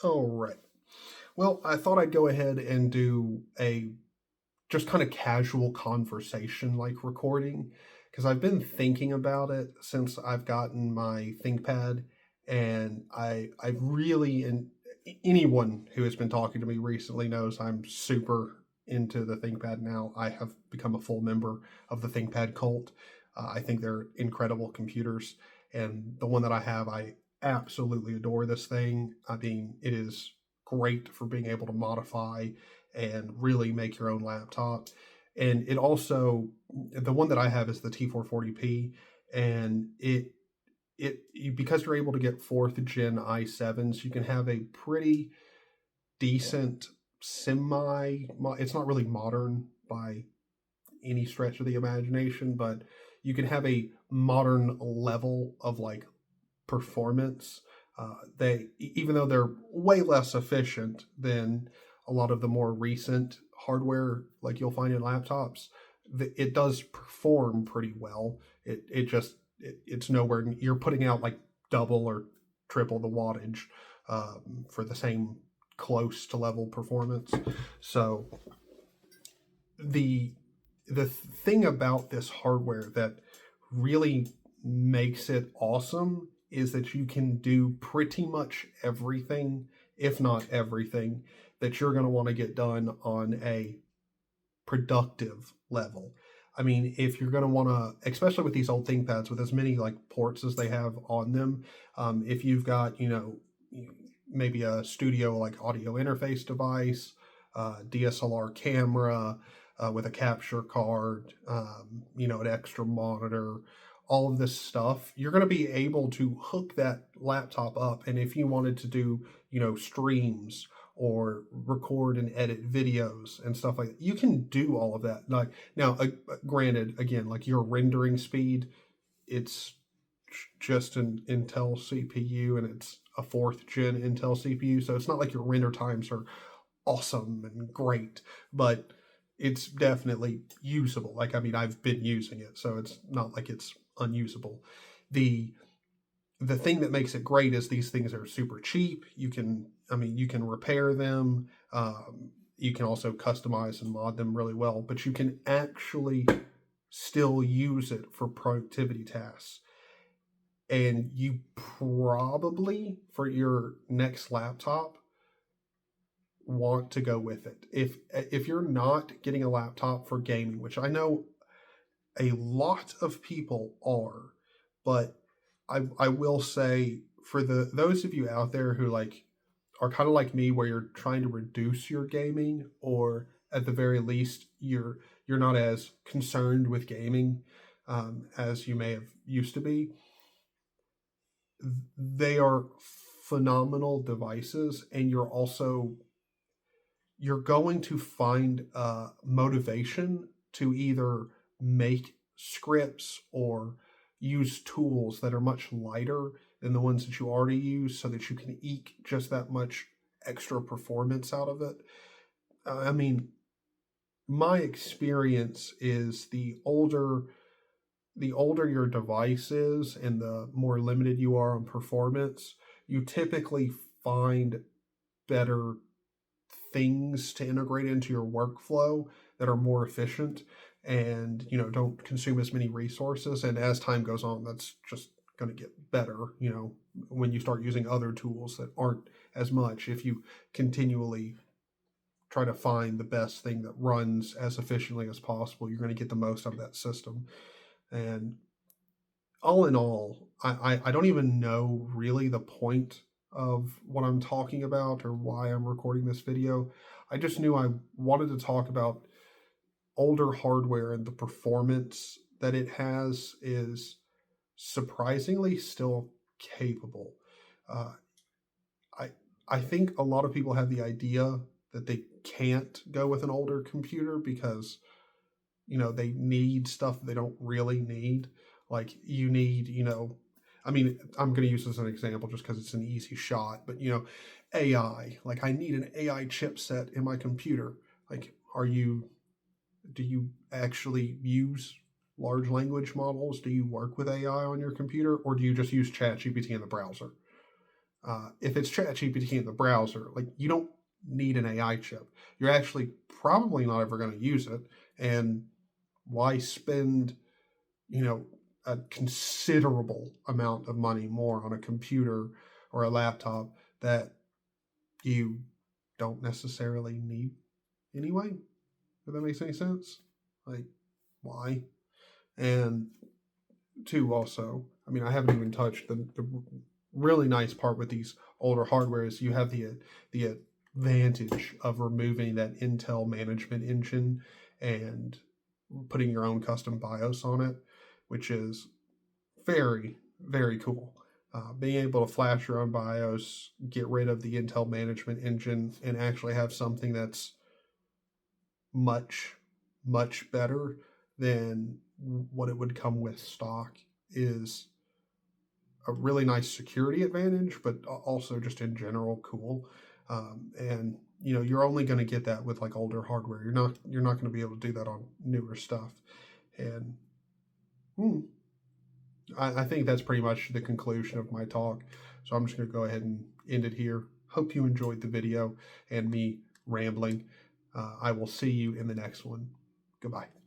All right. Well, I thought I'd go ahead and do a just kind of casual conversation like recording because I've been thinking about it since I've gotten my ThinkPad, and I really and anyone who has been talking to me recently knows I'm super into the ThinkPad now. I have become a full member of the ThinkPad cult. I think they're incredible computers, and the one that I have, I absolutely adore this thing. I mean, it is great for being able to modify and really make your own laptop. And it also, the one that I have is the T440p, and because you're able to get fourth gen i7s, you can have a pretty decent semi. It's not really modern by any stretch of the imagination, but you can have a modern level of like performance. They even though they're way less efficient than a lot of the more recent hardware, like you'll find in laptops, it does perform pretty well. It's nowhere. You're putting out like double or triple the wattage for the same close to level performance. So the the thing about this hardware that really makes it awesome is that you can do pretty much everything, if not everything, that you're going to want to get done on a productive level. I mean, if you're going to want to, especially with these old ThinkPads with as many like ports as they have on them, if you've got, maybe a studio like audio interface device, DSLR camera with a capture card, an extra monitor, all of this stuff, you're going to be able to hook that laptop up. And if you wanted to do, streams or record and edit videos and stuff like that, you can do all of that. Like now, granted, again, like your rendering speed, it's just an Intel CPU and it's a fourth gen Intel CPU, so it's not like your render times are awesome and great, but it's definitely usable. Like, I mean, I've been using it, so it's not like it's unusable. The the thing that makes it great is these things are super cheap. You can repair them. You can also customize and mod them really well, but you can actually still use it for productivity tasks. And you probably, for your next laptop, want to go with it. If you're not getting a laptop for gaming, which I know a lot of people are, but I will say for those of you out there who like are kind of like me where you're trying to reduce your gaming, or at the very least you're not as concerned with gaming as you may have used to be. They are phenomenal devices, and you're going to find motivation to either make scripts or use tools that are much lighter than the ones that you already use so that you can eke just that much extra performance out of it. I mean, my experience is the older your device is and the more limited you are on performance, you typically find better things to integrate into your workflow that are more efficient and don't consume as many resources. And as time goes on, that's just going to get better, when you start using other tools that aren't as much. If you continually try to find the best thing that runs as efficiently as possible, you're going to get the most out of that system. And all in all, I don't even know really the point of what I'm talking about or why I'm recording this video. I just knew I wanted to talk about older hardware, and the performance that it has is surprisingly still capable. Uh, I I think a lot of people have the idea that they can't go with an older computer because they need stuff they don't really need. Like you need, I mean, I'm going to use this as an example just because it's an easy shot, but AI. Like I need an AI chipset in my computer. Like, do you actually use large language models? Do you work with AI on your computer, or do you just use ChatGPT in the browser? If it's ChatGPT in the browser, like you don't need an AI chip. You're actually probably not ever going to use it. And why spend, you know, a considerable amount of money more on a computer or a laptop that you don't necessarily need anyway? If that makes any sense. Like, why? And two, also, I mean, I haven't even touched the really nice part with these older hardware is you have the advantage of removing that Intel management engine and putting your own custom BIOS on it, which is very, very cool. Being able to flash your own BIOS, get rid of the Intel management engine, and actually have something that's much, much better than what it would come with stock is a really nice security advantage, but also just in general cool. And you know, you're only going to get that with like older hardware. You're not going to be able to do that on newer stuff. And hmm, I think that's pretty much the conclusion of my talk. So I'm just going to go ahead and end it here. Hope you enjoyed the video and me rambling. I will see you in the next one. Goodbye.